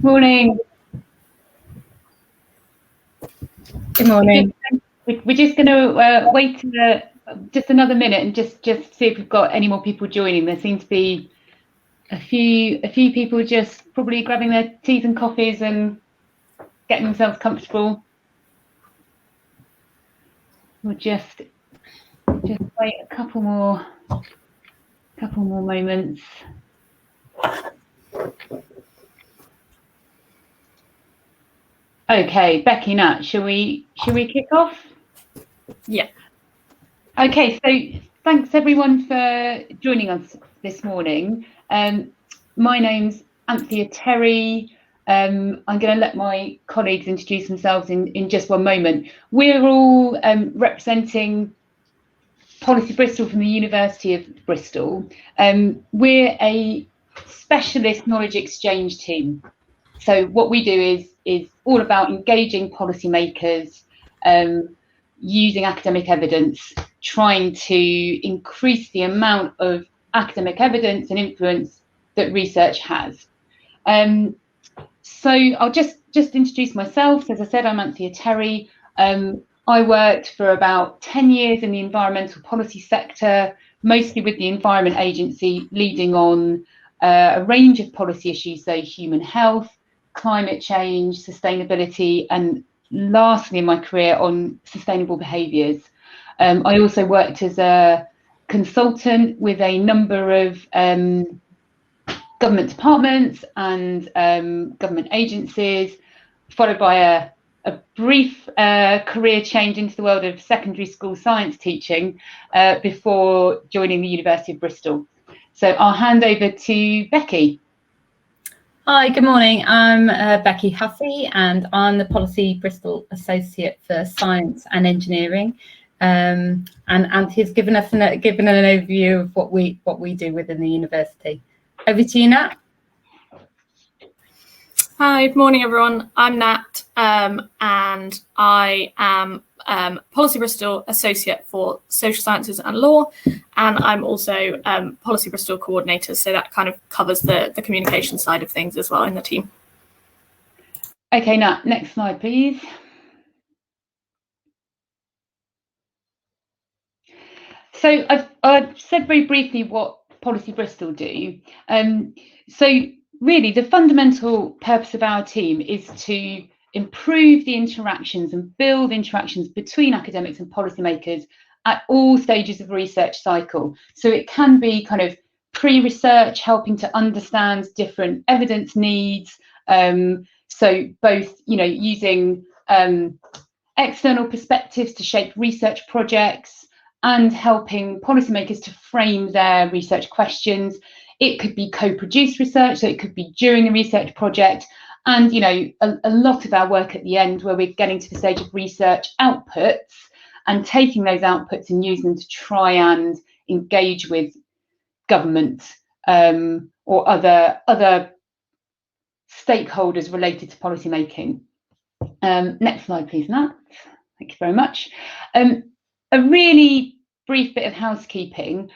Morning. Good morning. We're just going to wait just another minute and just see if we've got any more people joining. There seem to be a few people just probably grabbing their teas and coffees and getting themselves comfortable. We'll just wait a couple more moments. Okay, Becky, Nat, shall we kick off? Yeah. Okay, so thanks everyone for joining us this morning. My name's Anthea Terry. I'm going to let my colleagues introduce themselves in just one moment. We're all representing Policy Bristol from the University of Bristol. We're a specialist knowledge exchange team. So what we do is all about engaging policymakers, using academic evidence, trying to increase the amount of academic evidence and influence that research has. So I'll just introduce myself. As I said, I'm Anthea Terry. I worked for about 10 years in the environmental policy sector, mostly with the Environment Agency, leading on a range of policy issues, so human health, climate change, sustainability, and lastly in my career on sustainable behaviours. I also worked as a consultant with a number of government departments and government agencies, followed by a brief career change into the world of secondary school science teaching before joining the University of Bristol. So I'll hand over to Becky. Hi, good morning. I'm Becky Hussey, and I'm the Policy Bristol Associate for Science and Engineering. And Anthea's given an overview of what we do within the university. Over to you, Nat. Hi, good morning, everyone. I'm Nat, and I am Policy Bristol Associate for Social Sciences and Law, and I'm also Policy Bristol Coordinator, so that kind of covers the communication side of things as well in the team. Okay, Nat, next slide, please. So I've said very briefly what Policy Bristol do. So really, the fundamental purpose of our team is to improve the interactions and build interactions between academics and policymakers at all stages of the research cycle. So it can be kind of pre-research, helping to understand different evidence needs. So both, using external perspectives to shape research projects and helping policymakers to frame their research questions. It could be co-produced research, so it could be during the research project, and a lot of our work at the end where we're getting to the stage of research outputs and taking those outputs and using them to try and engage with government or other stakeholders related to policy making. Next slide, please, Nat. Thank you very much. A really brief bit of housekeeping.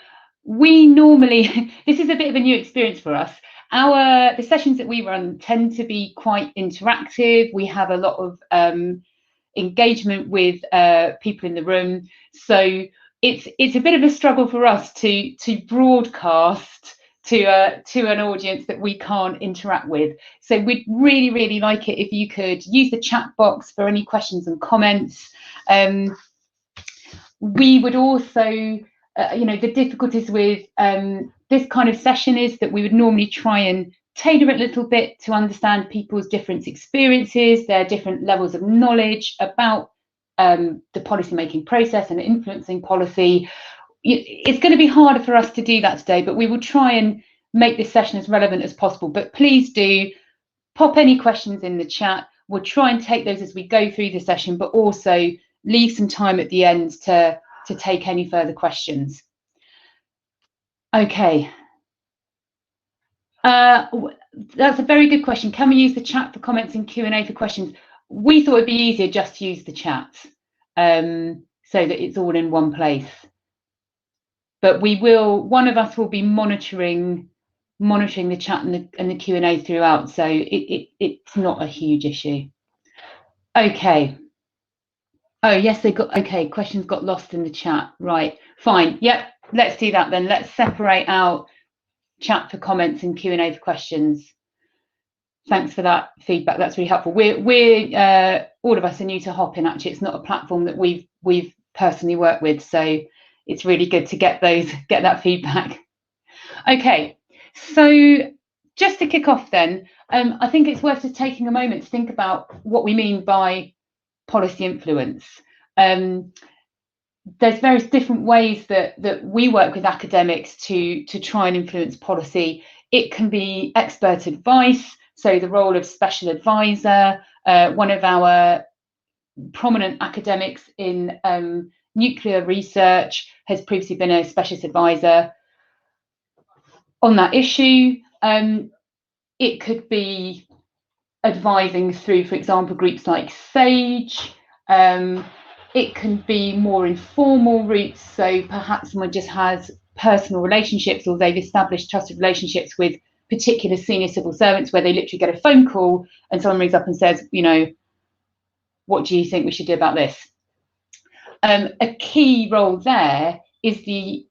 We normally, this is a bit of a new experience for us. The sessions that we run tend to be quite interactive. We have a lot of engagement with people in the room. So it's a bit of a struggle for us to broadcast to an audience that we can't interact with. So we'd really, really like it if you could use the chat box for any questions and comments. We would also, the difficulties with this kind of session is that we would normally try and tailor it a little bit to understand people's different experiences, their different levels of knowledge about the policy-making process and influencing policy. It's going to be harder for us to do that today, but we will try and make this session as relevant as possible. But please do pop any questions in the chat. We'll try and take those as we go through the session, but also leave some time at the end to take any further questions. Okay. That's a very good question. Can we use the chat for comments and Q&A for questions? We thought it'd be easier just to use the chat so that it's all in one place. But one of us will be monitoring monitoring the chat and the Q&A throughout, so it's not a huge issue. Okay. Oh yes, questions got lost in the chat. Right, fine. Yep, let's do that then. Let's separate out chat for comments and Q&A for questions. Thanks for that feedback. That's really helpful. We're all of us are new to Hopin. Actually, it's not a platform that we've personally worked with, so it's really good to get that feedback. Okay, so just to kick off then, I think it's worth just taking a moment to think about what we mean by policy influence. There's various different ways that we work with academics to try and influence policy. It can be expert advice, so the role of special advisor. One of our prominent academics in nuclear research has previously been a specialist advisor on that issue. It could be advising through, for example, groups like SAGE. It can be more informal routes, so perhaps someone just has personal relationships or they've established trusted relationships with particular senior civil servants where they literally get a phone call and someone rings up and says, you know, what do you think we should do about this? A key role there is the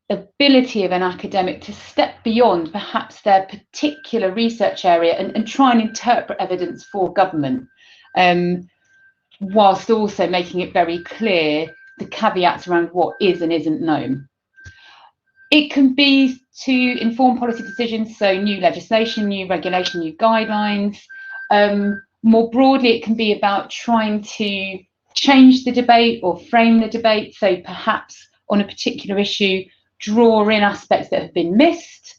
ability of an academic to step beyond perhaps their particular research area and try and interpret evidence for government, whilst also making it very clear the caveats around what is and isn't known. It can be to inform policy decisions, so new legislation, new regulation, new guidelines. More broadly, it can be about trying to change the debate or frame the debate, so perhaps on a particular issue, draw in aspects that have been missed.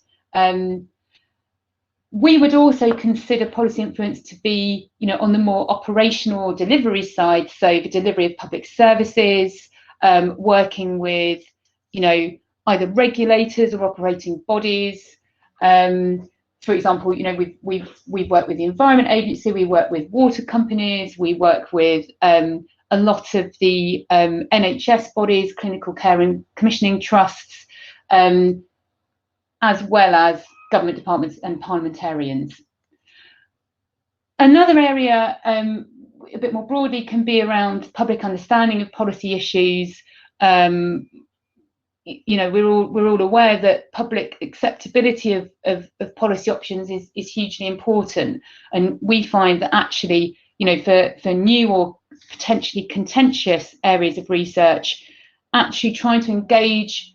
We would also consider policy influence to be, you know, on the more operational delivery side, so the delivery of public services, working with, you know, either regulators or operating bodies. For example, you know, we've worked with the Environment Agency, we work with water companies, we work with a lot of the NHS bodies, clinical care and commissioning trusts, as well as government departments and parliamentarians. Another area, a bit more broadly, can be around public understanding of policy issues. You know, we're all aware that public acceptability of policy options is hugely important, and we find that actually, you know, for new or potentially contentious areas of research, actually trying to engage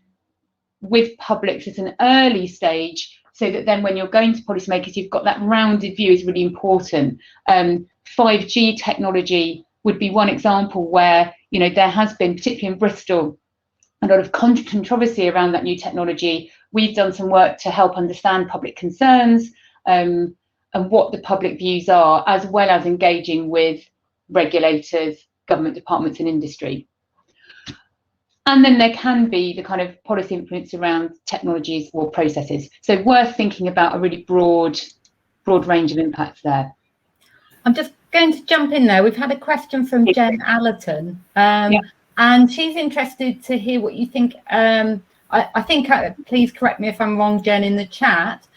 with publics at an early stage, so that then when you're going to policymakers, you've got that rounded view, is really important. 5G technology would be one example where, you know, there has been, particularly in Bristol, a lot of controversy around that new technology. We've done some work to help understand public concerns and what the public views are, as well as engaging with regulators, government departments and industry. And then there can be the kind of policy influence around technologies or processes. So worth thinking about a really broad range of impacts there. I'm just going to jump in there. We've had a question from Jen Allerton, and she's interested to hear what you think. I think, please correct me if I'm wrong, Jen, in the chat.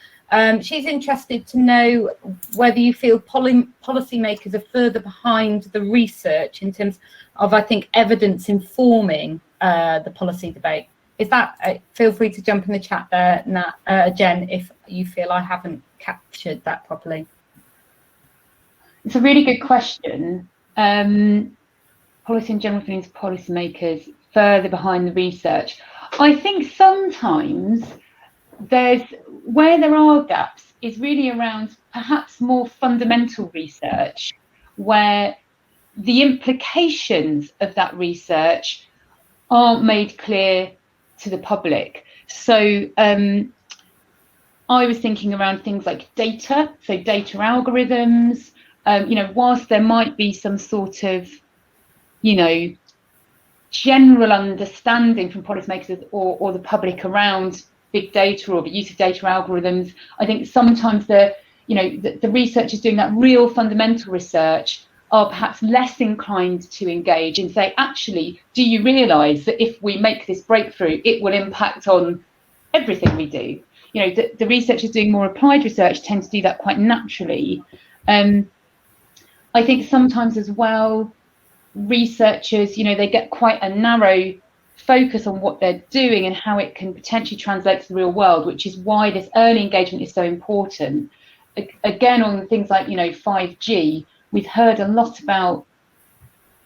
She's interested to know whether you feel policymakers are further behind the research in terms of, I think, evidence informing the policy debate. Is that, feel free to jump in the chat there, Nat, Jen, if you feel I haven't captured that properly. It's a really good question. Policy in general means policymakers further behind the research. I think sometimes where there are gaps is really around perhaps more fundamental research, where the implications of that research aren't made clear to the public. So I was thinking around things like data, so data algorithms. You know, whilst there might be some sort of, you know, general understanding from policymakers or the public around big data or the use of data algorithms, I think sometimes the researchers doing that real fundamental research are perhaps less inclined to engage and say, actually, do you realise that if we make this breakthrough, it will impact on everything we do? the researchers doing more applied research tend to do that quite naturally. I think sometimes as well, researchers, they get quite a narrow focus on what they're doing and how it can potentially translate to the real world, which is why this early engagement is so important. Again, on things like 5G, we've heard a lot about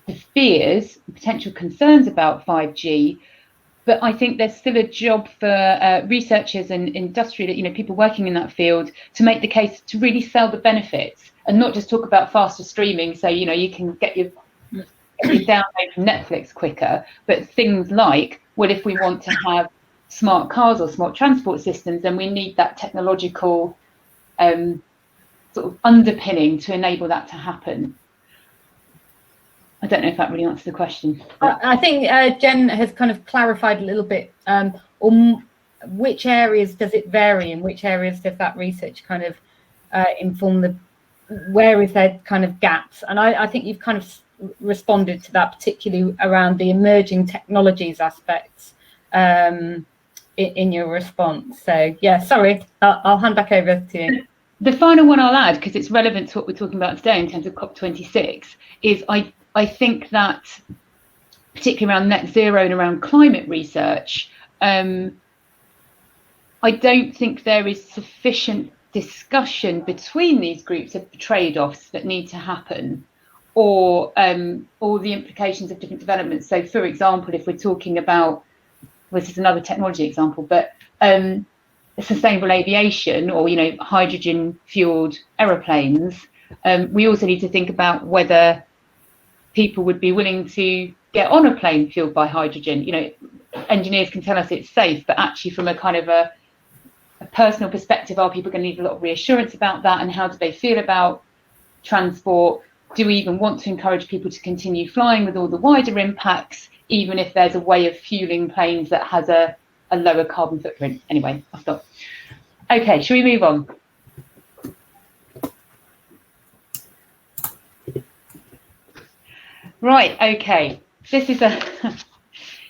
the fears, potential concerns about 5G, but I think there's still a job for researchers and industrial, people working in that field, to make the case to really sell the benefits and not just talk about faster streaming, so you can get your download from Netflix quicker, but things like, well, if we want to have smart cars or smart transport systems, then we need that technological sort of underpinning to enable that to happen. I don't know if that really answers the question. I think Jen has kind of clarified a little bit on which areas does it vary, in which areas does that research kind of inform where is there kind of gaps, and I think you've kind of responded to that, particularly around the emerging technologies aspects in your response. So yeah, sorry, I'll hand back over to you. The final one I'll add, because it's relevant to what we're talking about today in terms of COP26, is I think that particularly around net zero and around climate research, I don't think there is sufficient discussion between these groups of the trade-offs that need to happen, or the implications of different developments. So, for example, if we're talking about, well, this is another technology example, but sustainable aviation, or hydrogen-fueled aeroplanes, we also need to think about whether people would be willing to get on a plane fueled by hydrogen. Engineers can tell us it's safe, but actually, from a kind of a personal perspective, are people going to need a lot of reassurance about that, and how do they feel about transport? Do we even want to encourage people to continue flying with all the wider impacts, even if there's a way of fueling planes that has a lower carbon footprint? Anyway, I'll stop. Okay, shall we move on? Right, okay. This is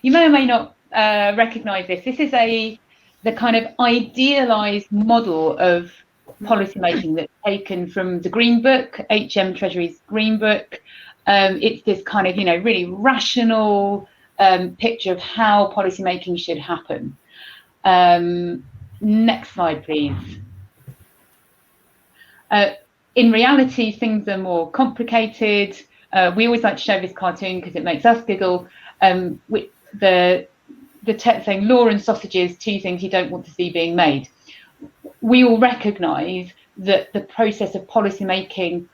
you may or may not recognise this. This is the kind of idealised model of policymaking that's taken from the Green Book, HM Treasury's Green Book. It's this kind of, really rational picture of how policymaking should happen. Next slide, please. In reality, things are more complicated. We always like to show this cartoon because it makes us giggle. With the text saying law and sausages, two things you don't want to see being made. We all recognise that the process of policy making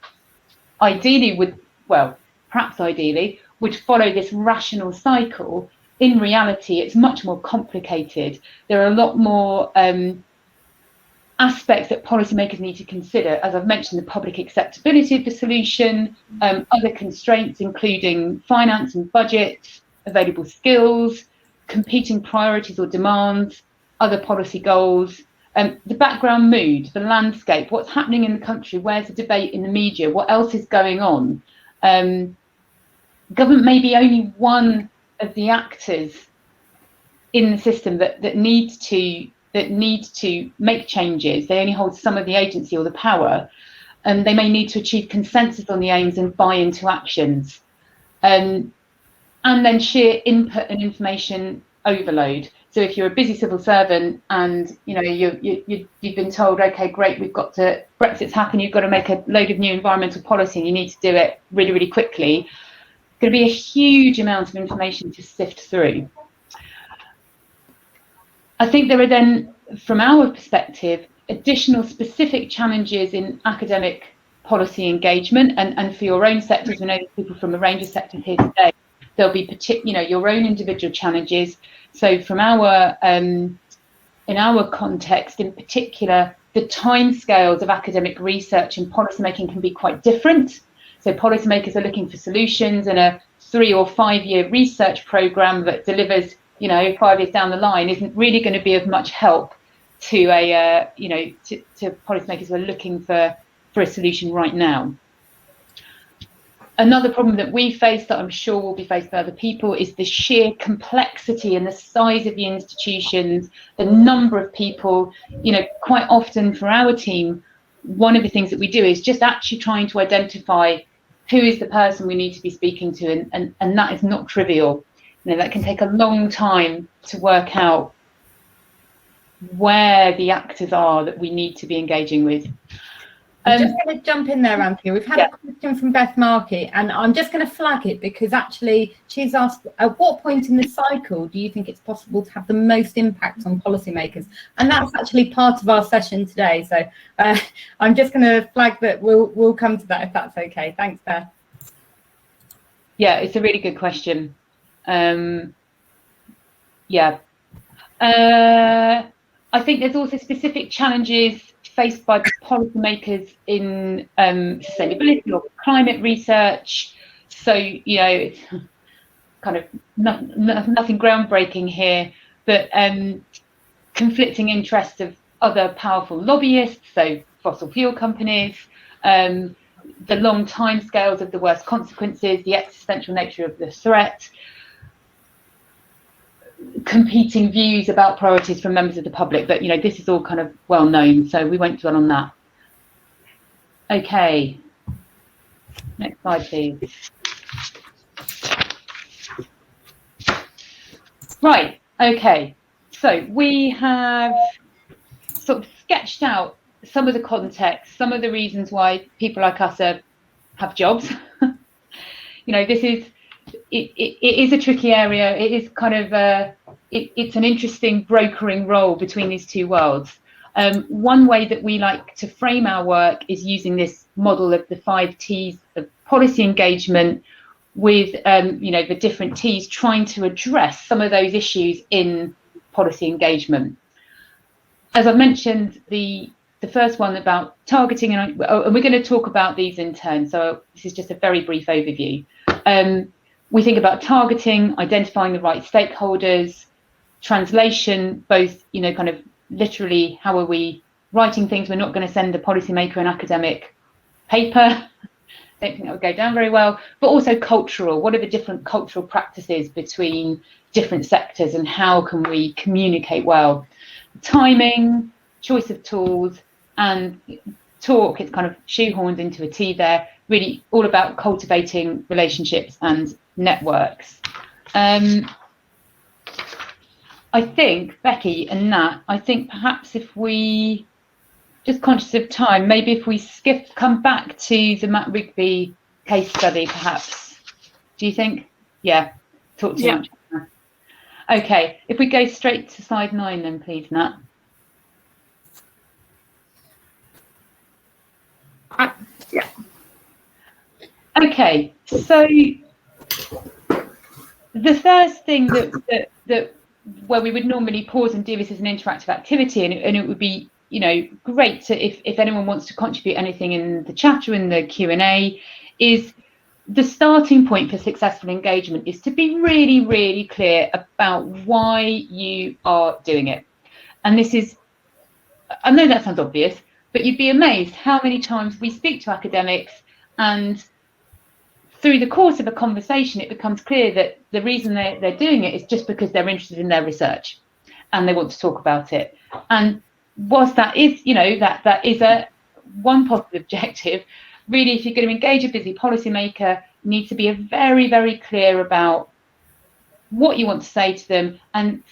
ideally perhaps ideally would follow this rational cycle. In reality, it's much more complicated. There are a lot more aspects that policymakers need to consider. As I've mentioned, the public acceptability of the solution, other constraints including finance and budget, available skills, competing priorities or demands, other policy goals, the background mood, the landscape, what's happening in the country, where's the debate in the media, what else is going on. Government may be only one of the actors in the system that needs to make changes. They only hold some of the agency or the power, and they may need to achieve consensus on the aims and buy into actions. And then sheer input and information overload. So if you're a busy civil servant and you've been told, okay, great, Brexit's happened, you've got to make a load of new environmental policy and you need to do it really, really quickly, it's going to be a huge amount of information to sift through. I think there are then, from our perspective, additional specific challenges in academic policy engagement, and for your own sectors. We know there's people from a range of sectors here today. There'll be your own individual challenges. So from in our context in particular, the timescales of academic research and policymaking can be quite different. So policymakers are looking for solutions, and a 3 or 5 year research program that delivers 5 years down the line isn't really going to be of much help to to policymakers who are looking for a solution right now. Another problem that we face, that I'm sure will be faced by other people, is the sheer complexity and the size of the institutions, the number of people. Quite often for our team, one of the things that we do is just actually trying to identify who is the person we need to be speaking to, and that is not trivial. That can take a long time to work out where the actors are that we need to be engaging with. I'm just going to jump in there, Anthea. We've had a question from Beth Markey, and I'm just going to flag it because actually she's asked, at what point in the cycle do you think it's possible to have the most impact on policymakers? And that's actually part of our session today. So I'm just going to flag that we'll come to that if that's okay. Thanks, Beth. Yeah, it's a really good question. I think there's also specific challenges faced by policymakers in sustainability or climate research. So, it's kind of nothing groundbreaking here, but conflicting interests of other powerful lobbyists, so fossil fuel companies, the long timescales of the worst consequences, the existential nature of the threat, competing views about priorities from members of the public, but this is all kind of well known, so we won't dwell on that. Okay, next slide, please. Right, okay, so we have sort of sketched out some of the context, some of the reasons why people like us have jobs. This is it is a tricky area. It is kind of it's an interesting brokering role between these two worlds. One way that we like to frame our work is using this model of the 5 T's of policy engagement, with the different T's trying to address some of those issues in policy engagement. As I mentioned, the first one about targeting, and we're going to talk about these in turn, so this is just a very brief overview. We think about targeting, identifying the right stakeholders, translation, both, kind of literally, how are we writing things? We're not going to send a policymaker an academic paper. I don't think that would go down very well. But also cultural. What are the different cultural practices between different sectors, and how can we communicate well? Timing, choice of tools, and talk, it's kind of shoehorned into a T there, really all about cultivating relationships and networks. I think, Becky and Nat, I think perhaps if we, just conscious of time, maybe if we come back to the Matt Rigby case study, perhaps. Do you think? Yeah, talk too much. Okay, if we go straight to slide 9 then, please, Nat. Yeah. Okay, so the first thing that where we would normally pause and do this as an interactive activity, and it would be great to, if anyone wants to contribute anything in the chat or in the Q&A, is the starting point for successful engagement is to be really, really clear about why you are doing it. And this is, I know that sounds obvious, but you'd be amazed how many times we speak to academics, and through the course of a conversation, it becomes clear that the reason they're doing it is just because they're interested in their research and they want to talk about it. And whilst that is, that is one positive objective, really, if you're going to engage a busy policymaker, you need to be very, very clear about what you want to say to them, and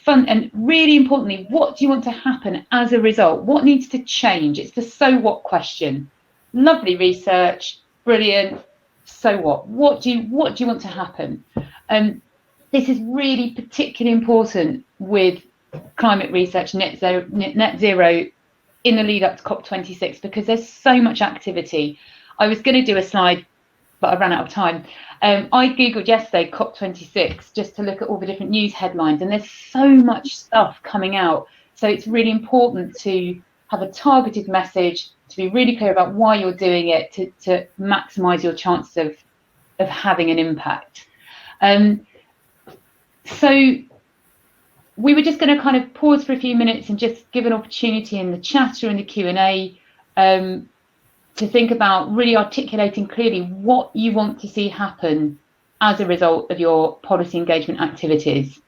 really importantly, what do you want to happen as a result? What needs to change? It's the so what question. Lovely research, brilliant. So what? What do you want to happen? This is really particularly important with climate research, net zero in the lead up to COP26, because there's so much activity. I was going to do a slide, but I ran out of time. I googled yesterday COP26 just to look at all the different news headlines, and there's so much stuff coming out. So it's really important to have a targeted message, to be really clear about why you're doing it, to maximise your chances of having an impact. So we were just going to kind of pause for a few minutes and just give an opportunity in the chat or in the Q&A to think about really articulating clearly what you want to see happen as a result of your policy engagement activities.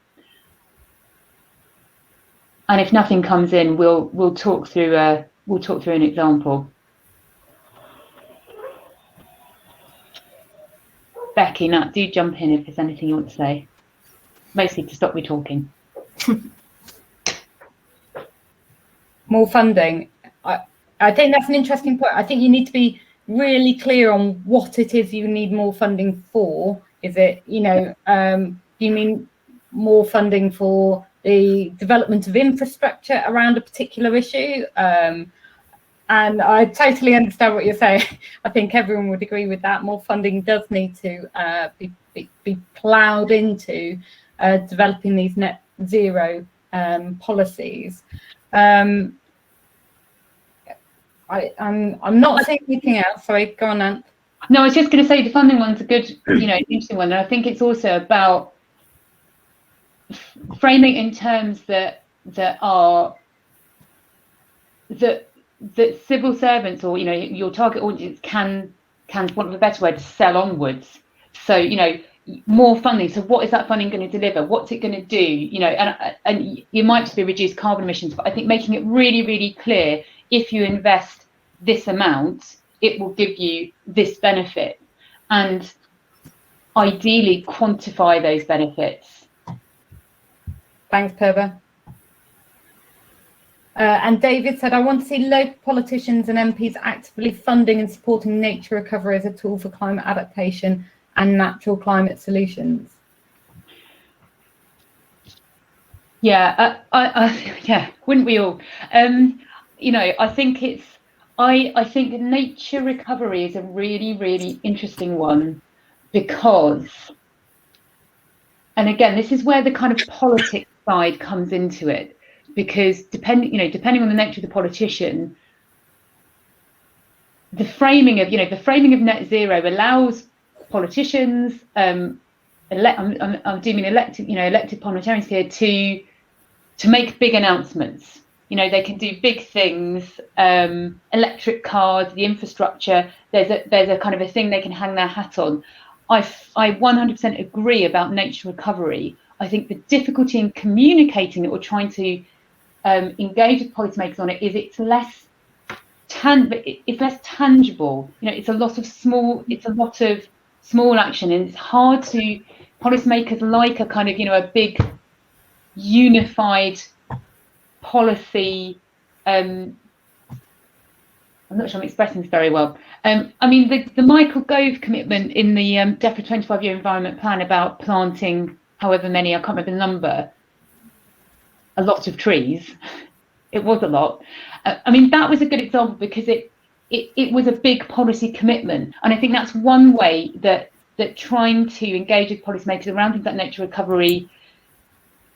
And if nothing comes in, we'll talk through an example. Becky, Nat, do jump in if there's anything you want to say. Mostly to stop me talking. More funding. I think that's an interesting point. I think you need to be really clear on what it is you need more funding for. Is it, do you mean more funding for the development of infrastructure around a particular issue? And I totally understand what you're saying. I think everyone would agree with that. More funding does need to be ploughed into developing these net zero policies. I'm not saying anything else. Sorry, go on, Ant. No, I was just going to say the funding one's a good, interesting one. And I think it's also about framing in terms that civil servants or your target audience can, for want of a better word, sell onwards. So more funding. So what is that funding going to deliver? What's it going to do? And you might just be reduced carbon emissions, but I think making it really, really clear, if you invest this amount, it will give you this benefit, and ideally quantify those benefits. Thanks, Purva. And David said, I want to see local politicians and MPs actively funding and supporting nature recovery as a tool for climate adaptation and natural climate solutions. Yeah, yeah, wouldn't we all? I think nature recovery is a really, really interesting one, because, and again, this is where the kind of politics side comes into it, because depending on the nature of the politician, the framing of net zero allows politicians, I'm doing elected parliamentarians here, to make big announcements. They can do big things, electric cars, the infrastructure. There's a kind of a thing they can hang their hat on. I 100% agree about nature recovery. I think the difficulty in communicating that we're trying to engage with policymakers on it is it's less tangible. It's a lot of small action, and it's hard to policymakers like a kind of a big unified policy. I'm not sure I'm expressing this very well. The Michael Gove commitment in the DEFRA 25-year environment plan about planting however many, I can't remember the number, a lot of trees. It was a lot. That was a good example, because it was a big policy commitment, and I think that's one way that trying to engage with policymakers around things like nature recovery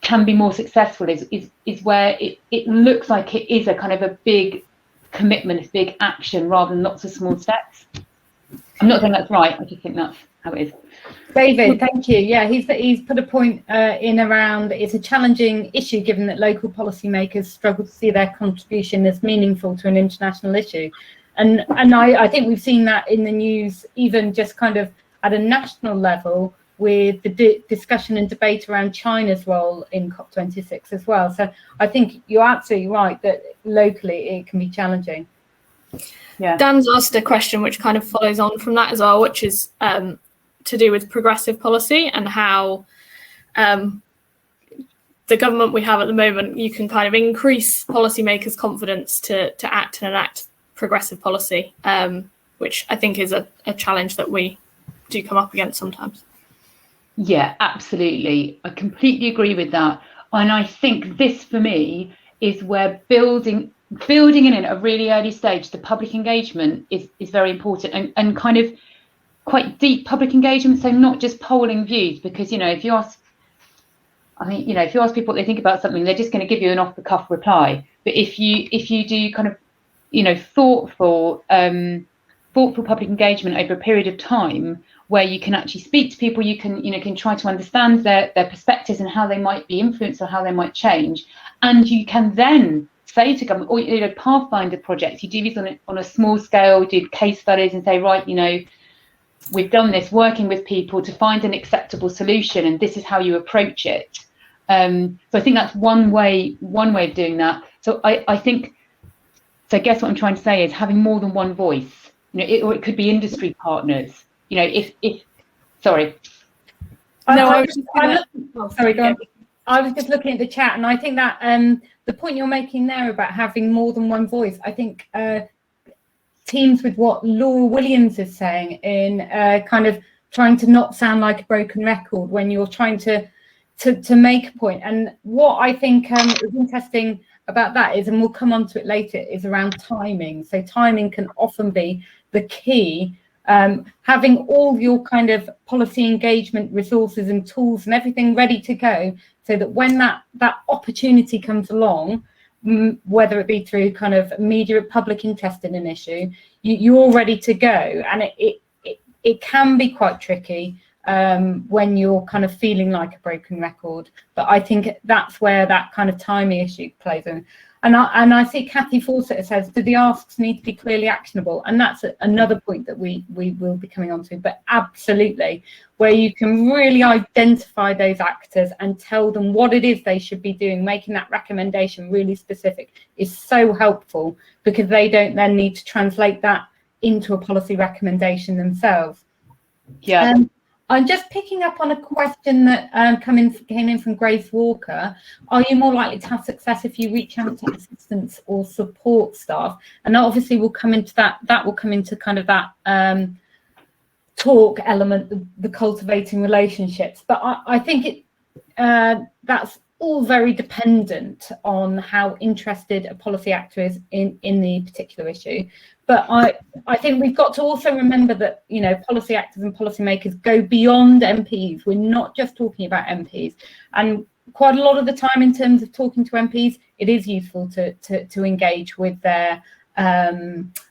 can be more successful, is where it looks like it is a kind of a big commitment, a big action, rather than lots of small steps. I'm not saying that's right, I just think that's how it is. David, thank you. Yeah, he's put a point in around it's a challenging issue, given that local policymakers struggle to see their contribution as meaningful to an international issue. And I think we've seen that in the news, even just kind of at a national level, with the discussion and debate around China's role in COP26 as well. So I think you're absolutely right that locally it can be challenging. Yeah. Dan's asked a question which kind of follows on from that as well, which is to do with progressive policy and how the government we have at the moment, you can kind of increase policymakers' confidence to act and enact progressive policy, which I think is a challenge that we do come up against sometimes. Yeah, absolutely. I completely agree with that. And I think this, for me, is where building in at a really early stage, the public engagement is very important, and kind of quite deep public engagement. So not just polling views, because, if you ask, if you ask people what they think about something, they're just going to give you an off the cuff reply. But if you do kind of, thoughtful public engagement over a period of time, where you can actually speak to people, you can try to understand their perspectives and how they might be influenced or how they might change, and you can then say to government, or pathfinder projects, you do these on a small scale, do case studies and say, right, we've done this, working with people to find an acceptable solution, and this is how you approach it. So I think that's one way of doing that. So I think, so I guess what I'm trying to say is having more than one voice, or it could be industry partners, sorry. I was just looking at the chat, and I think that the point you're making there about having more than one voice, I think teams with what Laura Williams is saying in kind of trying to not sound like a broken record when you're trying to make a point. And what I think is interesting about that is, and we'll come on to it later, is around timing. So timing can often be the key. Having all your kind of policy engagement resources and tools and everything ready to go, so that when that opportunity comes along, whether it be through kind of media public interest in an issue, you're all ready to go. And it can be quite tricky when you're kind of feeling like a broken record. But I think that's where that kind of timing issue plays in. And I see Kathy Fawcett says, do the asks need to be clearly actionable? And that's another point that we will be coming on to. But absolutely, where you can really identify those actors and tell them what it is they should be doing, making that recommendation really specific is so helpful, because they don't then need to translate that into a policy recommendation themselves. Yeah. I'm just picking up on a question that came in from Grace Walker. Are you more likely to have success if you reach out to assistants or support staff? And obviously we'll come into that will come into kind of that talk element, the cultivating relationships. But I think that's all very dependent on how interested a policy actor is in the particular issue. But I think we've got to also remember that, policy actors and policymakers go beyond MPs. We're not just talking about MPs. And quite a lot of the time, in terms of talking to MPs, it is useful to engage with their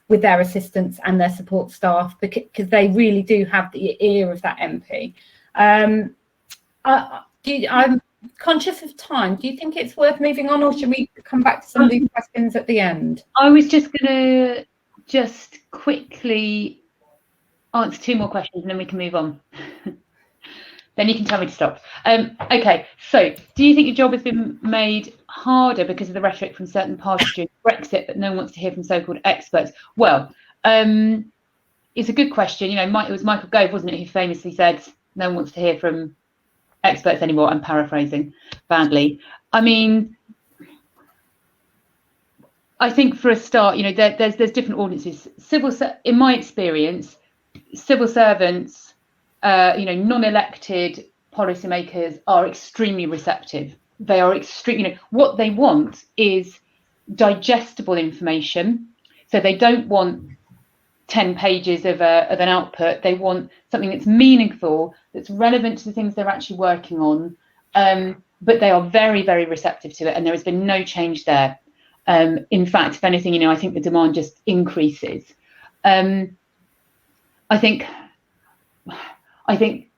assistants and their support staff, because they really do have the ear of that MP. I'm conscious of time. Do you think it's worth moving on, or should we come back to some of these questions at the end? I was just going to quickly answer 2 more questions and then we can move on. Then you can tell me to stop. Okay, so do you think your job has been made harder because of the rhetoric from certain parties during Brexit, but no one wants to hear from so-called experts? Well, it's a good question. It was Michael Gove, wasn't it, who famously said no one wants to hear from experts anymore. I'm paraphrasing badly. I mean, I think for a start, there's different audiences. In my experience, civil servants, non-elected policymakers are extremely receptive. They are what they want is digestible information. So they don't want 10 pages of an output. They want something that's meaningful, that's relevant to the things they're actually working on. But they are very, very receptive to it, and there has been no change there. In fact, if anything, I think the demand just increases. I think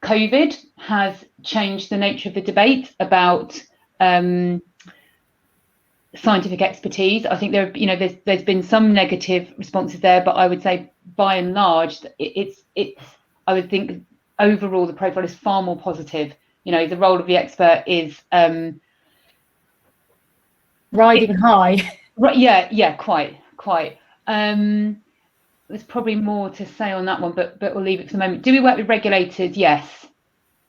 COVID has changed the nature of the debate about scientific expertise. I think there's been some negative responses there, but I would say by and large, I would think overall the profile is far more positive. The role of the expert is riding high. Right, yeah, quite. There's probably more to say on that one, but we'll leave it for the moment. Do we work with regulators? Yes,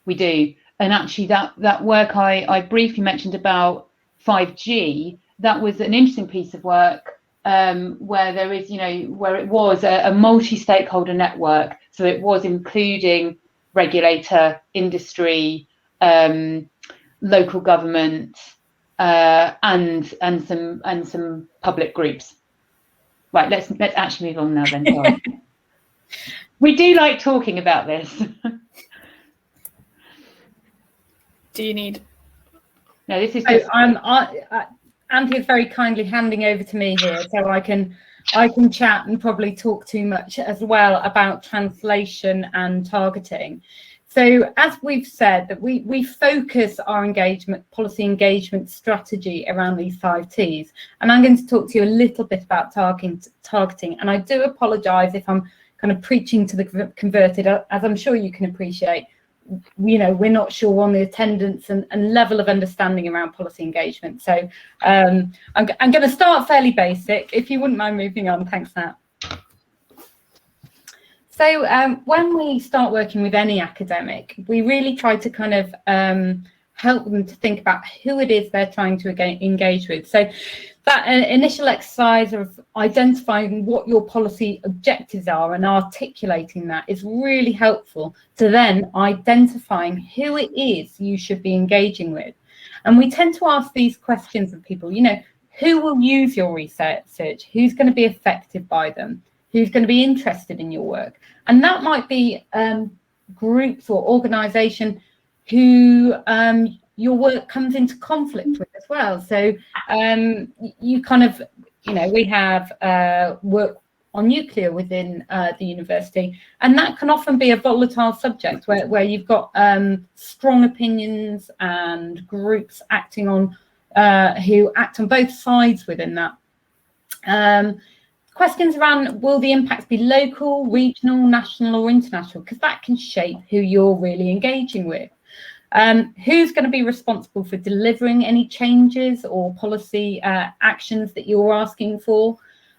we do. And actually, that work I briefly mentioned about 5G, that was an interesting piece of work where there is, where it was a multi-stakeholder network. So it was including regulator, industry, local government, and some public groups. Right, let's actually move on now then. Sorry. We do like talking about this. Do you need? No, this is just. Andy is very kindly handing over to me here, so I can chat and probably talk too much as well about translation and targeting. So as we've said, that we focus our policy engagement strategy around these 5 T's. And I'm going to talk to you a little bit about targeting. And I do apologise if I'm kind of preaching to the converted, as I'm sure you can appreciate. We're not sure on the attendance and level of understanding around policy engagement. So I'm going to start fairly basic. If you wouldn't mind moving on, thanks, Nat. So when we start working with any academic, we really try to kind of help them to think about who it is they're trying to engage with. So that initial exercise of identifying what your policy objectives are and articulating that is really helpful to then identifying who it is you should be engaging with. And we tend to ask these questions of people, who will use your research? Who's going to be affected by them? Who's going to be interested in your work? And that might be groups or organisation who your work comes into conflict with as well. So you kind of, we have work on nuclear within the university, and that can often be a volatile subject where you've got strong opinions and groups acting on who act on both sides within that. Questions around, will the impacts be local, regional, national or international? Because that can shape who you're really engaging with. Who's going to be responsible for delivering any changes or policy actions that you're asking for?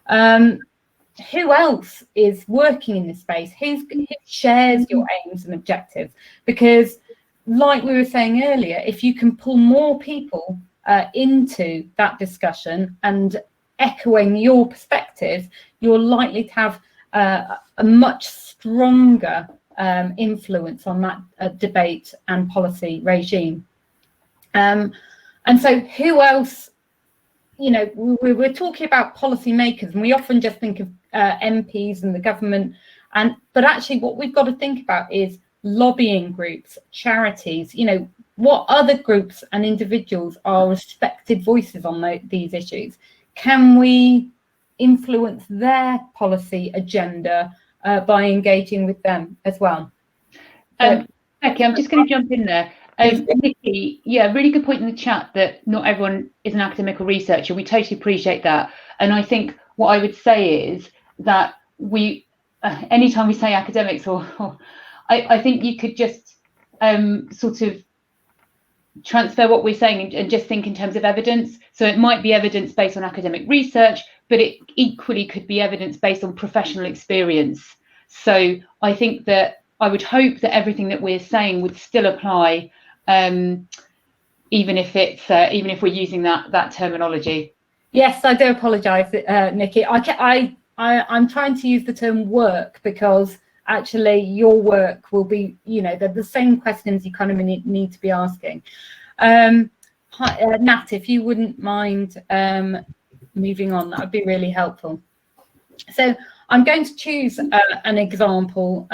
Who else is working in this space? Who shares your aims and objectives? Because like we were saying earlier, if you can pull more people into that discussion and echoing your perspectives, you're likely to have a much stronger influence on that debate and policy regime. And so who else, we're talking about policymakers, and we often just think of MPs and the government, but actually what we've got to think about is lobbying groups, charities, what other groups and individuals are respected voices on these issues. Can we influence their policy agenda by engaging with them as well? Becky, I'm just going to jump in there. Nikki, really good point in the chat that not everyone is an academic or researcher. We totally appreciate that. And I think what I would say is that anytime we say academics, I think you could just sort of transfer what we're saying and just think in terms of evidence. So it might be evidence based on academic research, but it equally could be evidence based on professional experience. So I think that I would hope that everything that we're saying would still apply, even if we're using that terminology. Yes, I do apologise, Nikki. I'm trying to use the term work because actually your work will be, they're the same questions you kind of need to be asking. Nat, if you wouldn't mind moving on, that would be really helpful. So I'm going to choose an example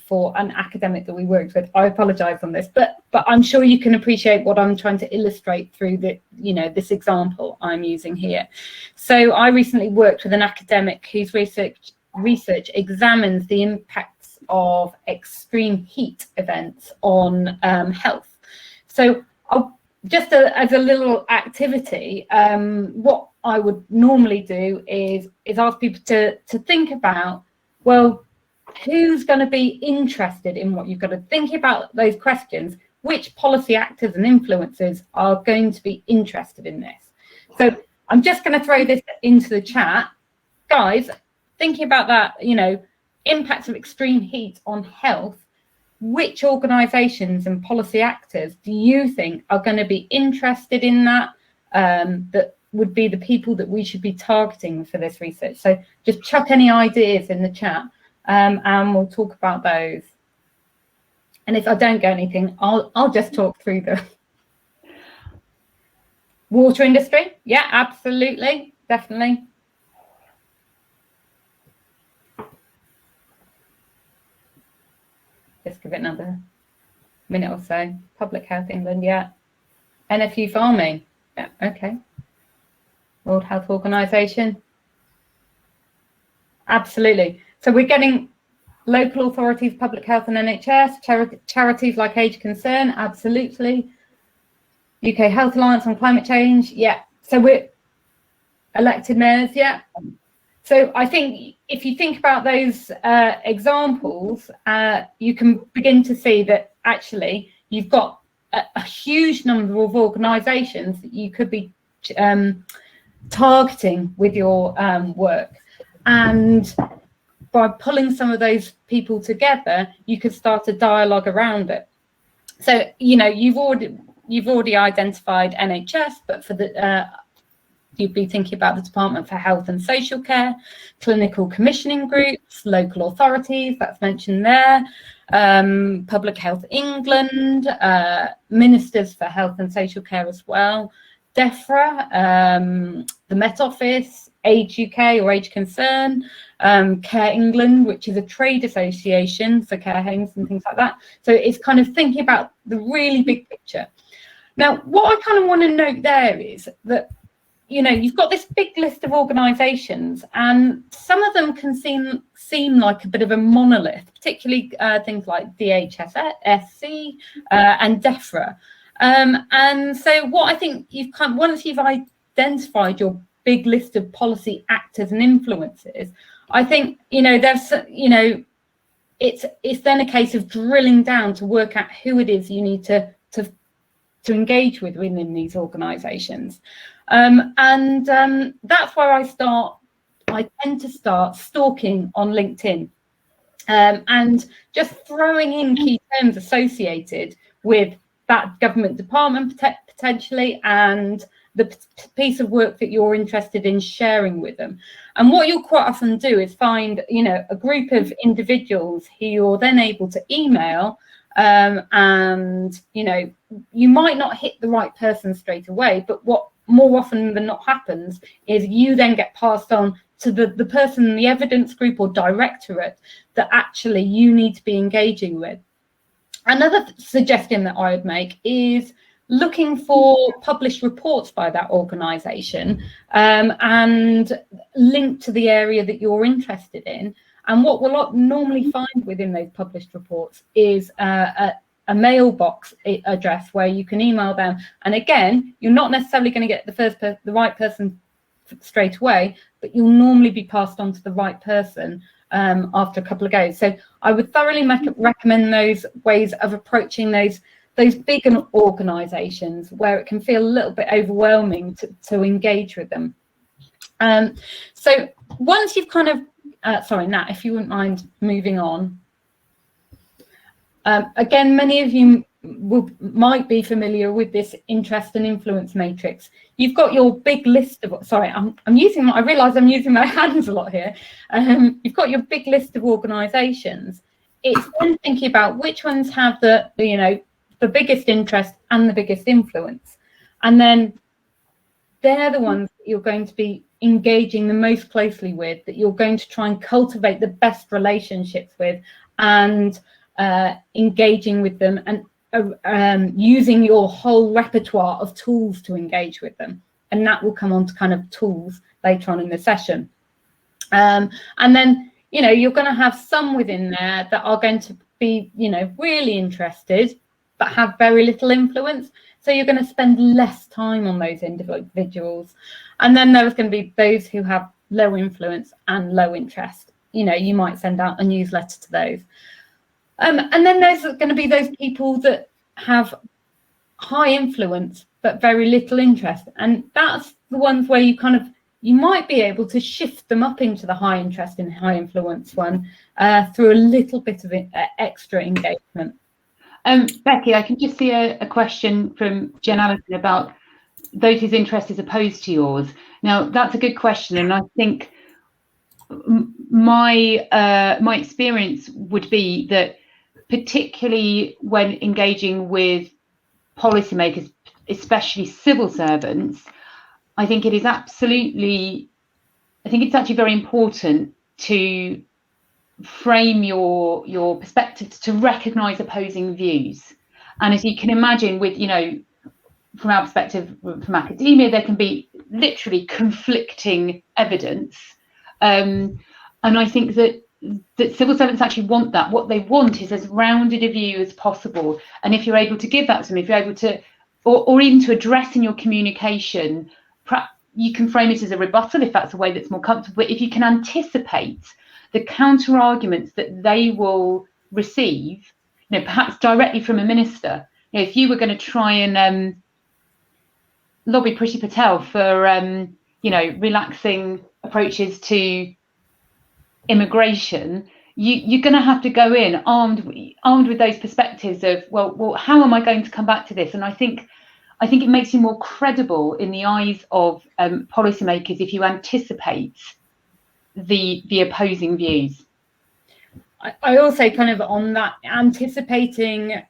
for an academic that we worked with. I apologise on this, but I'm sure you can appreciate what I'm trying to illustrate through this example I'm using here. So I recently worked with an academic whose research examines the impacts of extreme heat events on health. So just as a little activity, what I would normally do is ask people to think about, well, who's going to be interested in what you've got to think about those questions, which policy actors and influencers are going to be interested in this. So I'm just going to throw this into the chat. Guys, thinking about that, impacts of extreme heat on health, which organisations and policy actors do you think are going to be interested in that, that would be the people that we should be targeting for this research? So just chuck any ideas in the chat and we'll talk about those. And if I don't get anything, I'll just talk through them. Water industry? Yeah, absolutely, definitely. Just give it another minute or so. Public Health England, yeah. NFU farming, yeah, okay. World Health Organization, absolutely. So we're getting Local authorities, public health and NHS, charities like Age Concern, absolutely. UK Health Alliance on climate change, yeah. So we're elected mayors, yeah. So I think if you think about those examples, you can begin to see that actually you've got a huge number of organisations that you could be targeting with your work. And by pulling some of those people together, you could start a dialogue around it. So, you know, you've already identified NHS, but for the you'd be thinking about the Department for Health and Social Care, clinical commissioning groups, local authorities, that's mentioned there, Public Health England, Ministers for Health and Social Care as well, DEFRA, the Met Office, Age UK or Age Concern, Care England, which is a trade association for care homes and things like that. So it's kind of thinking about the really big picture. Now, what I kind of want to note there is that, you know, you've got this big list of organisations, and some of them can seem like a bit of a monolith, particularly things like DHSC and DEFRA. And so what I think once you've identified your big list of policy actors and influencers, I think, you know, it's then a case of drilling down to work out who it is you need to engage with within these organisations. That's where I tend to start stalking on LinkedIn and just throwing in key terms associated with that government department potentially and the piece of work that you're interested in sharing with them. And what you'll quite often do is find, you know, a group of individuals who you're then able to email, and, you know, you might not hit the right person straight away, but what more often than not happens is you then get passed on to the person in the evidence group or directorate that actually you need to be engaging with. Another suggestion that I would make is looking for published reports by that organisation and linked to the area that you're interested in. And what we'll normally find within those published reports is a mailbox address where you can email them. And again, you're not necessarily going to get the right person straight away, but you'll normally be passed on to the right person after a couple of goes. So I would thoroughly recommend those ways of approaching those big organisations where it can feel a little bit overwhelming to engage with them. So once you've kind of sorry, Nat, if you wouldn't mind moving on. Again, many of you might be familiar with this interest and influence matrix. You've got your big list of, sorry, I realise I'm using my hands a lot here. You've got your big list of organisations. It's then thinking about which ones have the biggest interest and the biggest influence. And then they're the ones that you're going to be engaging the most closely with, that you're going to try and cultivate the best relationships with, and engaging with them and using your whole repertoire of tools to engage with them. And that will come on to kind of tools later on in the session. And then, you know, you're going to have some within there that are going to be, you know, really interested, but have very little influence. So you're going to spend less time on those individuals. And then there's going to be those who have low influence and low interest. You know, you might send out a newsletter to those. And then there's going to be those people that have high influence, but very little interest. And that's the ones where you might be able to shift them up into the high interest and high influence one through a little bit of extra engagement. Becky, I can just see a question from Jen Allison about those whose interest is opposed to yours. Now, that's a good question, and I think my experience would be that, particularly when engaging with policymakers, especially civil servants, I think it's actually very important to frame your perspective to recognise opposing views. And as you can imagine, with, you know, from our perspective from academia, there can be literally conflicting evidence, and I think that that civil servants actually want that. What they want is as rounded a view as possible. And if you're able to give that to them, if you're able to, or even to address in your communication, you can frame it as a rebuttal if that's a way that's more comfortable. But if you can anticipate the counter arguments that they will receive, perhaps directly from a minister, if you were going to try and lobby Priti Patel for, relaxing approaches to immigration, you're going to have to go in armed with those perspectives of, well, how am I going to come back to this? And I think it makes you more credible in the eyes of policymakers if you anticipate the opposing views. I also kind of on that anticipating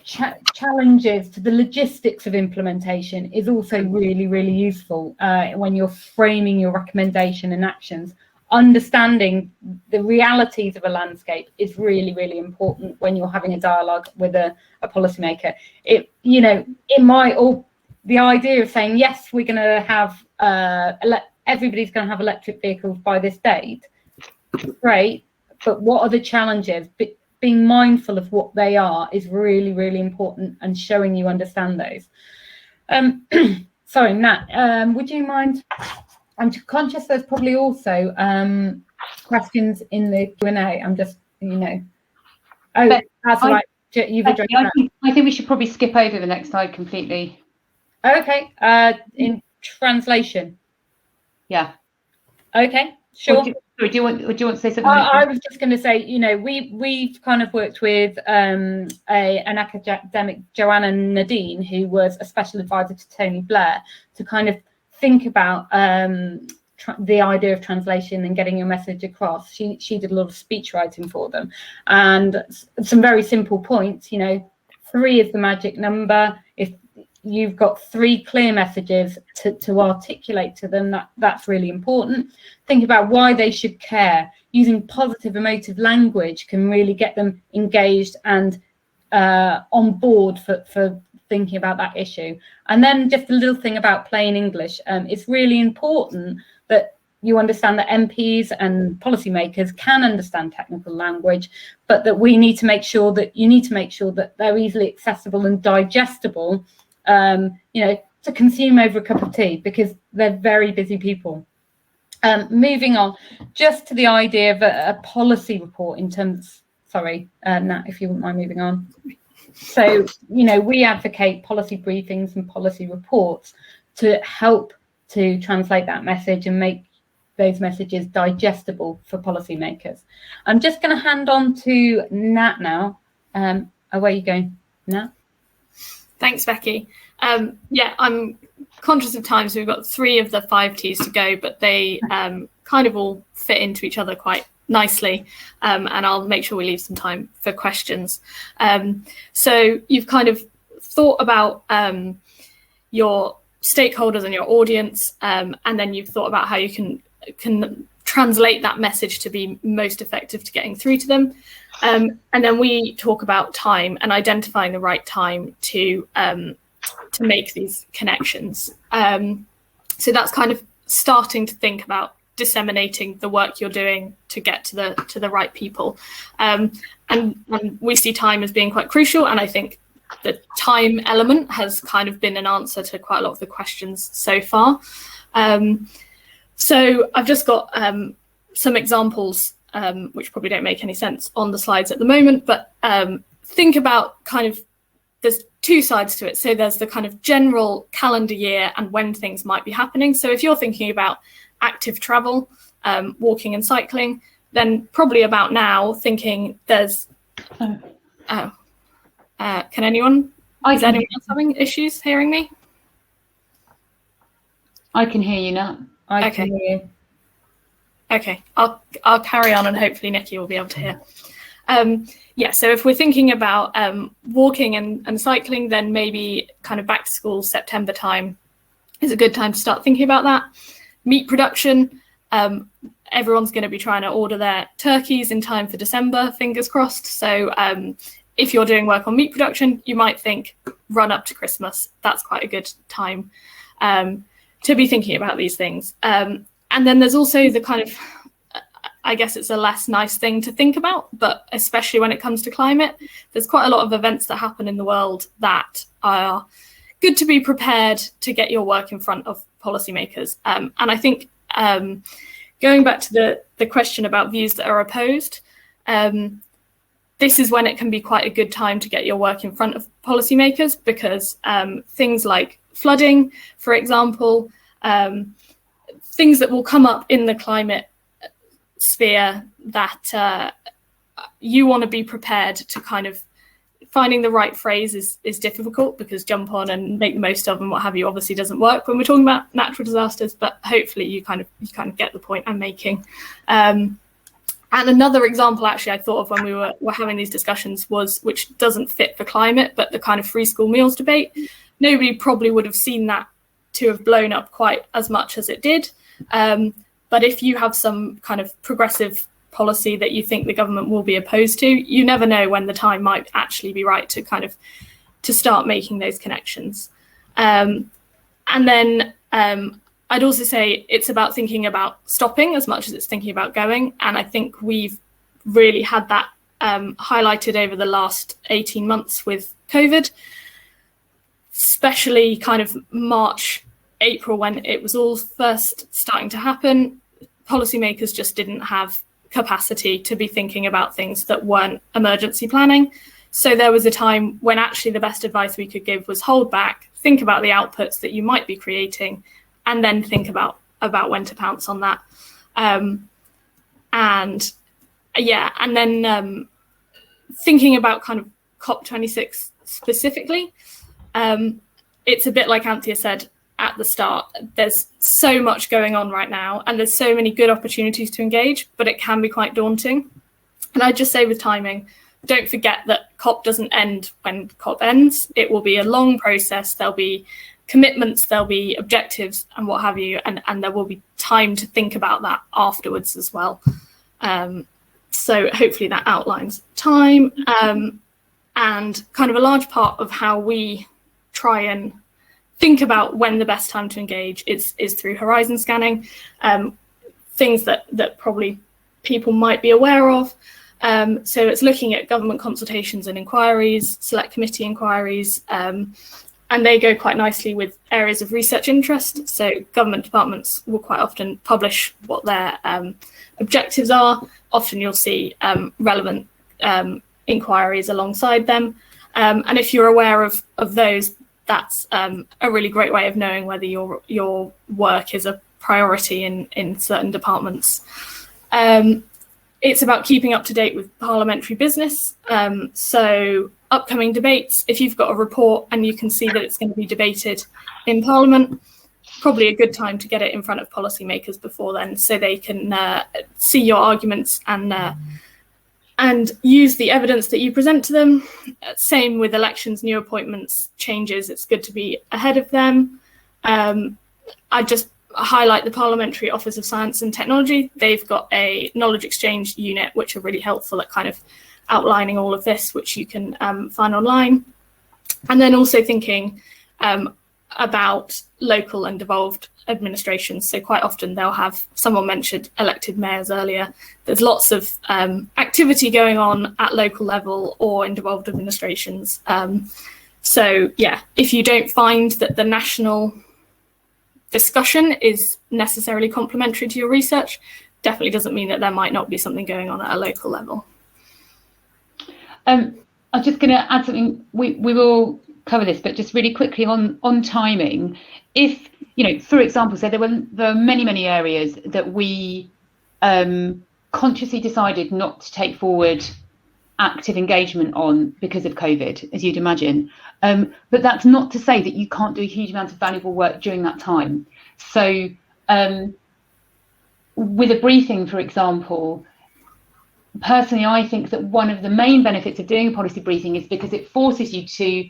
challenges to the logistics of implementation is also really, really useful when you're framing your recommendation and actions. Understanding the realities of a landscape is really, really important when you're having a dialogue with a policymaker. The idea of saying, yes, we're going to have everybody's going to have electric vehicles by this date, great, but what are the challenges? Being mindful of what they are is really, really important, and showing you understand those. Sorry, Nat, would you mind? I'm conscious there's probably also questions in the Q&A. I'm just, that's right. You've addressed that. I think we should probably skip over the next slide completely. Okay. In translation. Yeah. Okay. Sure. Do you want to say something? I was just going to say, we've kind of worked with an academic, Joanna Nadine, who was a special advisor to Tony Blair, to kind of think about the idea of translation and getting your message across. She did a lot of speech writing for them, and some very simple points. 3 is the magic number. If you've got 3 clear messages to articulate to them, that's really important. Think about why they should care. Using positive emotive language can really get them engaged and on board for thinking about that issue. And then just a little thing about plain English. It's really important that you understand that MPs and policymakers can understand technical language, but that you need to make sure that they're easily accessible and digestible, to consume over a cup of tea, because they're very busy people. Moving on, just to the idea of a policy report in terms, sorry, Nat, if you wouldn't mind moving on. So, we advocate policy briefings and policy reports to help to translate that message and make those messages digestible for policymakers. I'm just going to hand on to Nat now. Where are you going, Nat? Thanks, Becky. I'm conscious of time, so we've got 3 of the 5 T's to go, but they kind of all fit into each other quite nicely, and I'll make sure we leave some time for questions. So you've kind of thought about your stakeholders and your audience, and then you've thought about how you can translate that message to be most effective to getting through to them. And then we talk about time and identifying the right time to make these connections. So that's kind of starting to think about disseminating the work you're doing to get to the right people. And we see time as being quite crucial. And I think the time element has kind of been an answer to quite a lot of the questions so far. So I've just got some examples, which probably don't make any sense on the slides at the moment, but think about kind of, there's 2 sides to it. So there's the kind of general calendar year and when things might be happening. So if you're thinking about active travel, walking and cycling, then probably about now thinking there's, can anyone, is anyone else having issues hearing me? I can hear you now. I can hear you. Okay, I'll carry on and hopefully Nikki will be able to hear. So if we're thinking about walking and cycling, then maybe kind of back to school September time is a good time to start thinking about that. Meat production, everyone's going to be trying to order their turkeys in time for December, fingers crossed. So if you're doing work on meat production, you might think run up to Christmas. That's quite a good time to be thinking about these things. And then there's also the kind of I guess it's a less nice thing to think about, but especially when it comes to climate, there's quite a lot of events that happen in the world that are good to be prepared to get your work in front of policymakers. And I think going back to the question about views that are opposed, this is when it can be quite a good time to get your work in front of policymakers, because things like flooding, for example, things that will come up in the climate sphere that you want to be prepared to kind of finding the right phrase is difficult, because jump on and make the most of and what have you obviously doesn't work when we're talking about natural disasters, but hopefully you kind of get the point I'm making. And another example actually I thought of when we were having these discussions was, which doesn't fit for climate, but the kind of free school meals debate. Nobody probably would have seen that to have blown up quite as much as it did. But if you have some kind of progressive policy that you think the government will be opposed to, you never know when the time might actually be right to start making those connections. And then I'd also say it's about thinking about stopping as much as it's thinking about going. And I think we've really had that highlighted over the last 18 months with COVID, especially kind of March, April, when it was all first starting to happen. Policymakers just didn't have capacity to be thinking about things that weren't emergency planning. So there was a time when actually the best advice we could give was hold back, think about the outputs that you might be creating, and then think about when to pounce on that. And then thinking about kind of COP26 specifically, it's a bit like Anthea said at the start, there's so much going on right now and there's so many good opportunities to engage, but it can be quite daunting. And I'd just say with timing, don't forget that COP doesn't end when COP ends. It will be a long process. There'll be commitments, there'll be objectives and what have you, and there will be time to think about that afterwards as well. So hopefully that outlines time. And kind of a large part of how we try and think about when the best time to engage is through horizon scanning, things that probably people might be aware of. So it's looking at government consultations and inquiries, select committee inquiries, and they go quite nicely with areas of research interest. So government departments will quite often publish what their objectives are. Often you'll see relevant inquiries alongside them. And if you're aware of those, that's a really great way of knowing whether your work is a priority in certain departments. It's about keeping up to date with parliamentary business. So upcoming debates, if you've got a report and you can see that it's going to be debated in Parliament, probably a good time to get it in front of policymakers before then, so they can see your arguments and use the evidence that you present to them. Same with elections, new appointments, changes. It's good to be ahead of them. I just highlight the Parliamentary Office of Science and Technology. They've got a knowledge exchange unit, which are really helpful at kind of outlining all of this, which you can find online. And then also thinking about local and devolved administrations. So quite often they'll have, someone mentioned elected mayors earlier, there's lots of activity going on at local level or in devolved administrations. So yeah, if you don't find that the national discussion is necessarily complementary to your research, definitely doesn't mean that there might not be something going on at a local level. I'm just going to add something. We will cover this, but just really quickly on timing. If, you know, for example, so there are many areas that we consciously decided not to take forward active engagement on because of COVID, as you'd imagine. But that's not to say that you can't do a huge amount of valuable work during that time. So with a briefing, for example, personally, I think that one of the main benefits of doing a policy briefing is because it forces you to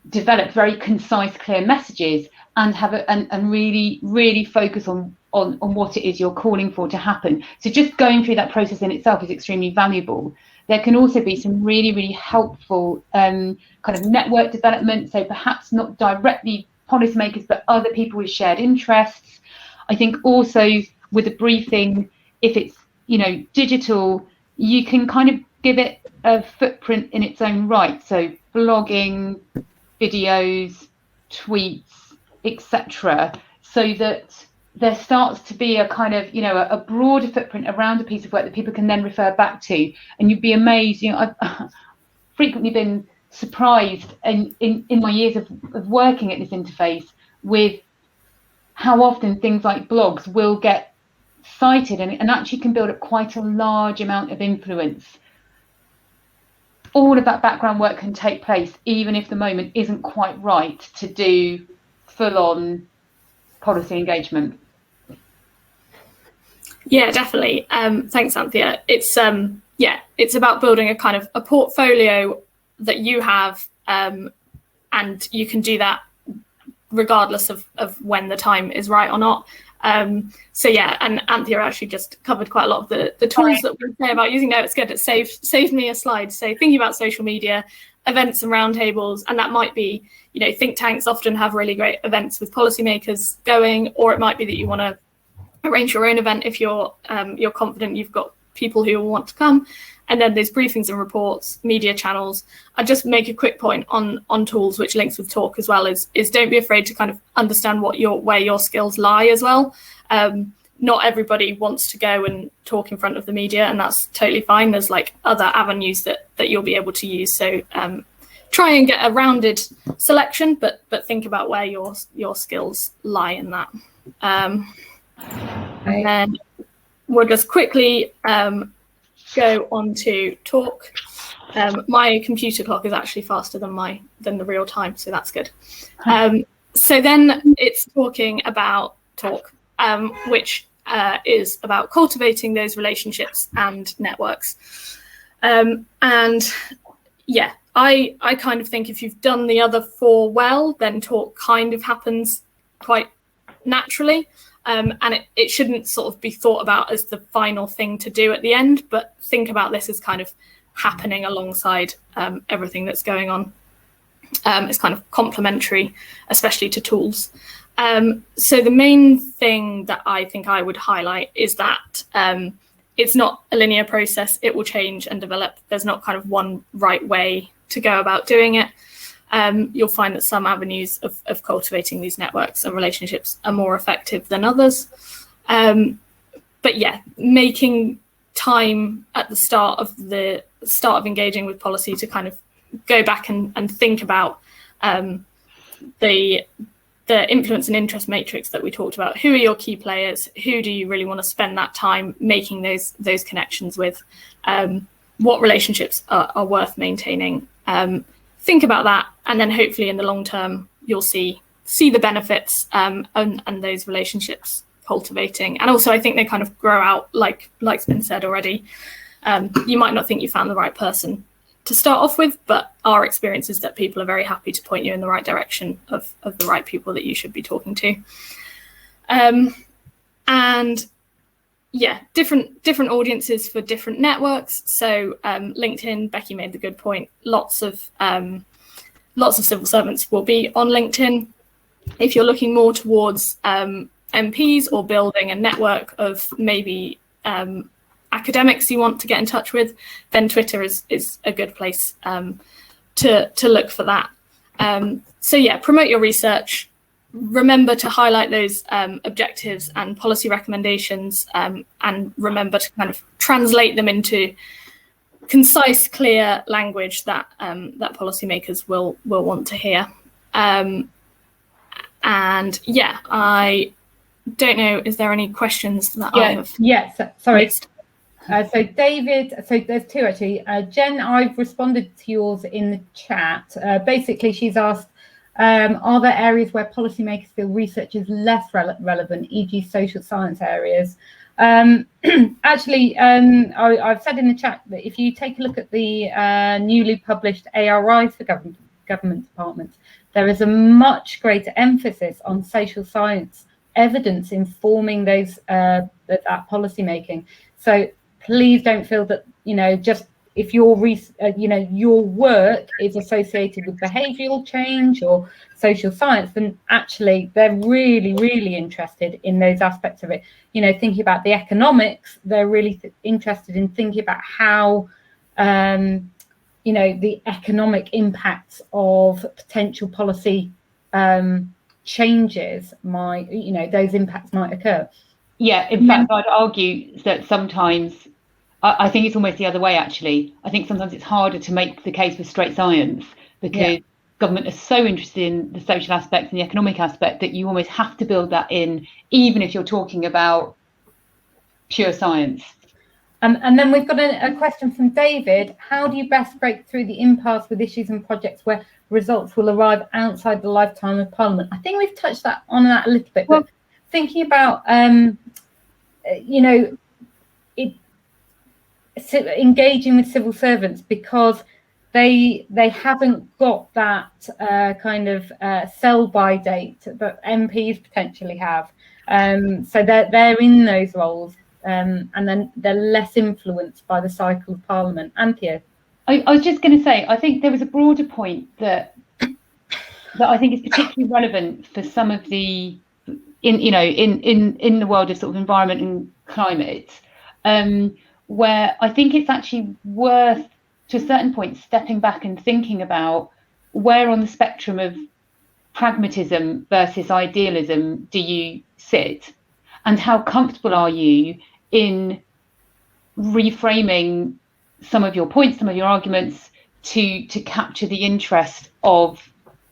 develop very concise, clear messages and have and really focus on what it is you're calling for to happen. So just going through that process in itself is extremely valuable. There can also be some really helpful kind of network development. So perhaps not directly policymakers, but other people with shared interests. I think also with a briefing, if it's digital, you can kind of give it a footprint in its own right. So blogging, videos, tweets, etc., so that there starts to be a kind of, a broader footprint around a piece of work that people can then refer back to. And you'd be amazed. I've frequently been surprised in my years of working at this interface with how often things like blogs will get cited and actually can build up quite a large amount of influence. All of that background work can take place even if the moment isn't quite right to do full-on policy engagement. Yeah, definitely. Thanks, Anthea. It's about building a kind of a portfolio that you have, and you can do that regardless of when the time is right or not. And Anthea actually just covered quite a lot of the tools that we say about using. No, it's good. It saved me a slide. So thinking about social media, events and roundtables, and that might be, think tanks often have really great events with policymakers going, or it might be that you want to arrange your own event if you're confident you've got people who will want to come. And then there's briefings and reports, media channels. I just make a quick point on tools, which links with talk as well, is don't be afraid to kind of understand where your skills lie as well. Not everybody wants to go and talk in front of the media, and that's totally fine. There's like other avenues that you'll be able to use. So try and get a rounded selection, but think about where your skills lie in that. And then we'll just quickly go on to talk. My computer clock is actually faster than the real time, so that's good. So then it's talking about talk, which is about cultivating those relationships and networks. And yeah, I kind of think if you've done the other four well, then talk kind of happens quite naturally. And it shouldn't sort of be thought about as the final thing to do at the end, but think about this as kind of happening alongside everything that's going on. It's kind of complementary, especially to tools. So the main thing that I think I would highlight is that it's not a linear process. It will change and develop. There's not kind of one right way to go about doing it. You'll find that some avenues of cultivating these networks and relationships are more effective than others. But yeah, making time at the start of engaging with policy to kind of go back and think about the influence and interest matrix that we talked about. Who are your key players? Who do you really want to spend that time making those connections with? What relationships are worth maintaining? Think about that, and then hopefully in the long term you'll see the benefits and those relationships cultivating. And also I think they kind of grow out, like's been said already. You might not think you found the right person to start off with, but our experience is that people are very happy to point you in the right direction of the right people that you should be talking to. And yeah, different audiences for different networks. So LinkedIn, Becky made the good point. Lots of civil servants will be on LinkedIn. If you're looking more towards MPs or building a network of maybe academics you want to get in touch with, then Twitter is a good place to look for that. So yeah, promote your research. Remember to highlight those objectives and policy recommendations, and remember to kind of translate them into concise, clear language that policymakers will want to hear. And yeah, I don't know, is there any questions that I have? Yes, sorry. So David, so there's two actually. Jen, I've responded to yours in the chat. Basically, she's asked, are there areas where policymakers feel research is less relevant, e.g. social science areas? Actually, I've said in the chat that if you take a look at the newly published ARIs for government departments, there is a much greater emphasis on social science evidence informing those that policy making. So please don't feel that, just if your your work is associated with behavioural change or social science, then actually they're really, really interested in those aspects of it. Thinking about the economics, they're really interested in thinking about how the economic impacts of potential policy changes might, those impacts might occur. Yeah, in fact, I'd argue that sometimes, I think it's almost the other way, actually. I think sometimes it's harder to make the case with straight science because government is so interested in the social aspect and the economic aspect that you almost have to build that in, even if you're talking about pure science. And then we've got a question from David. How do you best break through the impasse with issues and projects where results will arrive outside the lifetime of Parliament? I think we've touched on that a little bit, but thinking about, engaging with civil servants, because they haven't got that kind of sell-by date that MPs potentially have. So they're in those roles. And then they're less influenced by the cycle of Parliament. Anthea? I was just going to say, I think there was a broader point that I think is particularly relevant for some of the in the world of sort of environment and climate, where I think it's actually worth, to a certain point, stepping back and thinking about where on the spectrum of pragmatism versus idealism do you sit, and how comfortable are you in reframing some of your points, some of your arguments to capture the interest of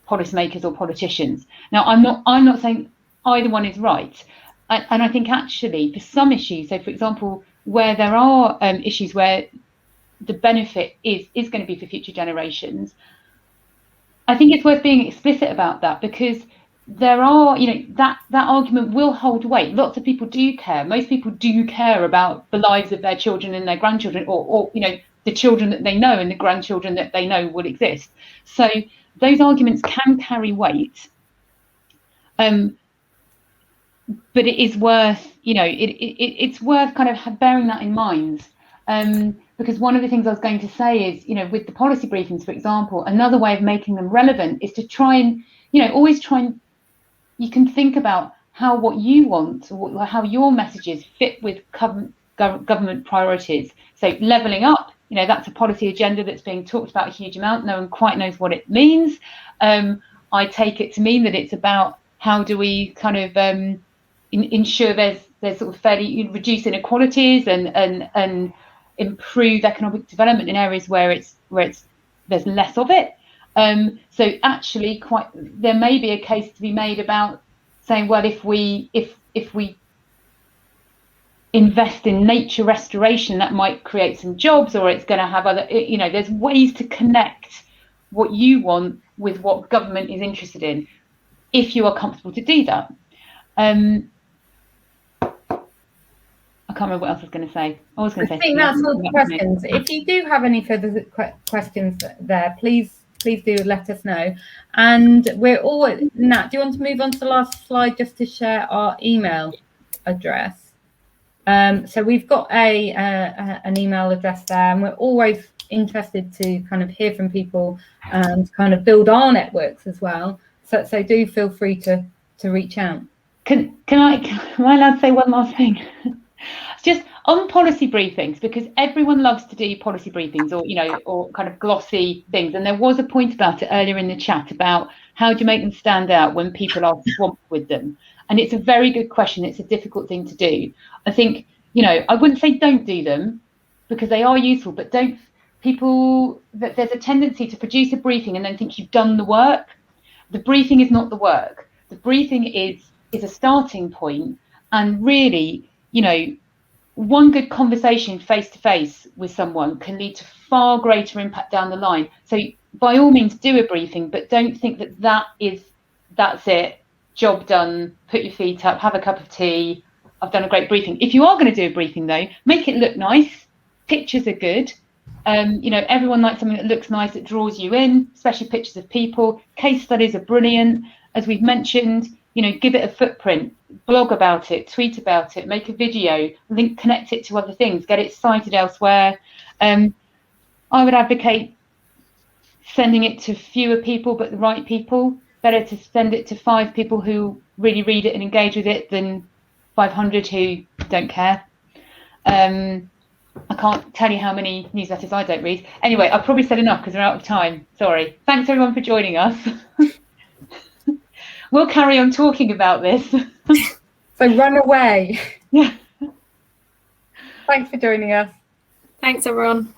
policymakers or politicians. Now, I'm not saying either one is right, and I think actually for some issues, so for example, where there are issues where the benefit is going to be for future generations, I think it's worth being explicit about that, because there are, that argument will hold weight. Lots of people do care. Most people do care about the lives of their children and their grandchildren, or the children that they know and the grandchildren that they know will exist. So those arguments can carry weight. But it is worth, it's worth kind of bearing that in mind. Because one of the things I was going to say is, with the policy briefings, for example, another way of making them relevant is to try and, always try and, you can think about how what you want, or how your messages fit with government priorities. So levelling up, that's a policy agenda that's being talked about a huge amount. No one quite knows what it means. I take it to mean that it's about how do we kind of ensure there's sort of fairly reduce inequalities and improve economic development in areas where there's less of it. So actually, there may be a case to be made about saying, well, if we invest in nature restoration, that might create some jobs, or it's going to have other, there's ways to connect what you want with what government is interested in, if you are comfortable to do that. I can't remember what else I was going to say. I think that's all the questions. If you do have any further questions there, please do let us know. And we're all, Nat, do you want to move on to the last slide just to share our email address? So we've got an email address there, and we're always interested to kind of hear from people and kind of build our networks as well. So do feel free to reach out. Am I allowed to say one last thing? Just on policy briefings, because everyone loves to do policy briefings or kind of glossy things. And there was a point about it earlier in the chat about how do you make them stand out when people are swamped with them. And it's a very good question. It's a difficult thing to do. I think, I wouldn't say don't do them, because they are useful, but there's a tendency to produce a briefing and then think you've done the work. The briefing is not the work. The briefing is a starting point, and really, one good conversation face to face with someone can lead to far greater impact down the line. So by all means do a briefing, but don't think that's it, job done, put your feet up, have a cup of tea, I've done a great briefing. If you are going to do a briefing though, make it look nice. Pictures are good. Everyone likes something that looks nice, that draws you in, especially pictures of people. Case studies are brilliant. As we've mentioned, give it a footprint, blog about it, tweet about it, make a video, connect it to other things, get it cited elsewhere. I would advocate sending it to fewer people, but the right people. Better to send it to 5 people who really read it and engage with it than 500 who don't care. I can't tell you how many newsletters I don't read. Anyway, I've probably said enough because we're out of time. Sorry. Thanks everyone for joining us. We'll carry on talking about this. So run away. Yeah. Thanks for joining us. Thanks, everyone.